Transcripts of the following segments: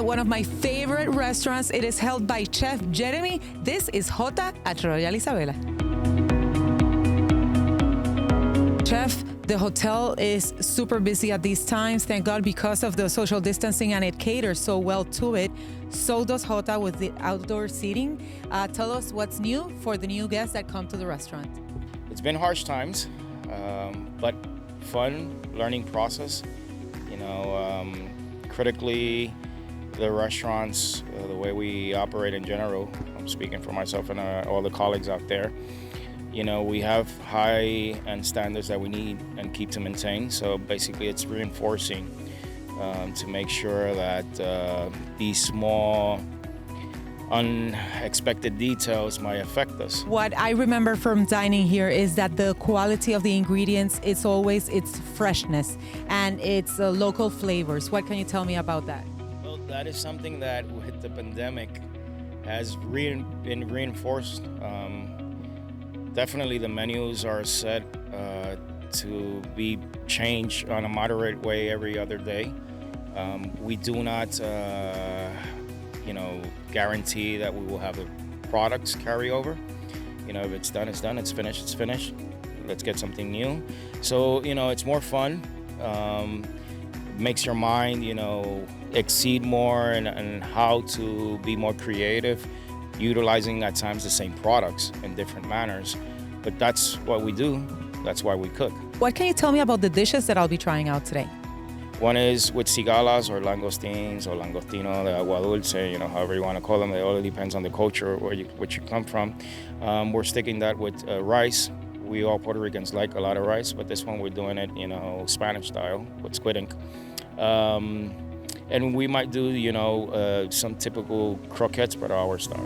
one of my favorite restaurants. It is held by Chef Jeremie. This is Jota at Royal Isabela. Chef, the hotel is super busy at these times, thank God, because of the social distancing, and it caters so well to it. So does Jota with the outdoor seating. Tell us what's new for the new guests that come to the restaurant. It's been harsh times, but fun learning process. Critically, the restaurants, the way we operate in general, I'm speaking for myself and all the colleagues out there, we have high-end standards that we need and keep to maintain. So basically it's reinforcing to make sure that these small unexpected details might affect us. What I remember from dining here is that the quality of the ingredients, it's always its freshness and its local flavors. What can you tell me about that? Well, that is something that with the pandemic has been reinforced. Definitely the menus are set to be changed on a moderate way every other day. We do not guarantee that we will have the products carry over. If it's done, it's done. It's finished, it's finished. Let's get something new. So, it's more fun. Makes your mind, exceed more and how to be more creative, utilizing at times the same products in different manners. But that's what we do. That's why we cook. What can you tell me about the dishes that I'll be trying out today? One is with cigalas or langoustines or langostino, the agua dulce, however you want to call them. It all depends on the culture which you come from. We're sticking that with rice. We all Puerto Ricans like a lot of rice, but this one we're doing it, Spanish style with squid ink. And we might do, some typical croquettes, but our style.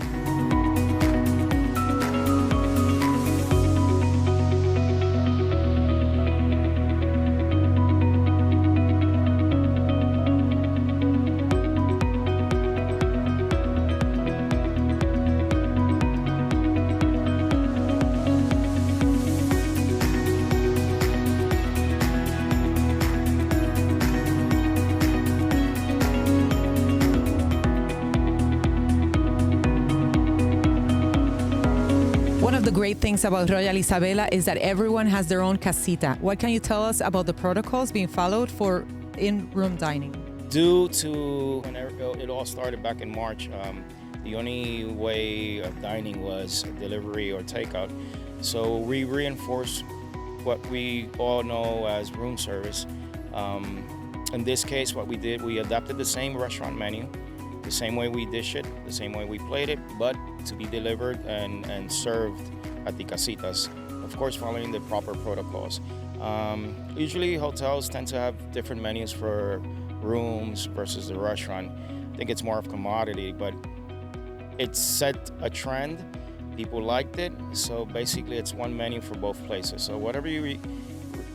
One of the great things about Royal Isabela is that everyone has their own casita. What can you tell us about the protocols being followed for in-room dining? Due to when it all started back in March, the only way of dining was delivery or takeout. So we reinforced what we all know as room service. In this case, what we did, we adapted the same restaurant menu, the same way we dish it, the same way we plate it, but to be delivered and served at the casitas, of course following the proper protocols. Usually hotels tend to have different menus for rooms versus the restaurant. I think it's more of commodity, but it set a trend. People liked it, so basically it's one menu for both places. So whatever you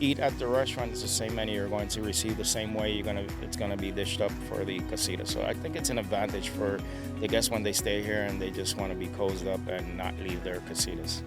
eat at the restaurant is the same menu you're going to receive the same way it's gonna be dished up for the casita. So I think it's an advantage for the guests when they stay here and they just want to be cozied up and not leave their casitas.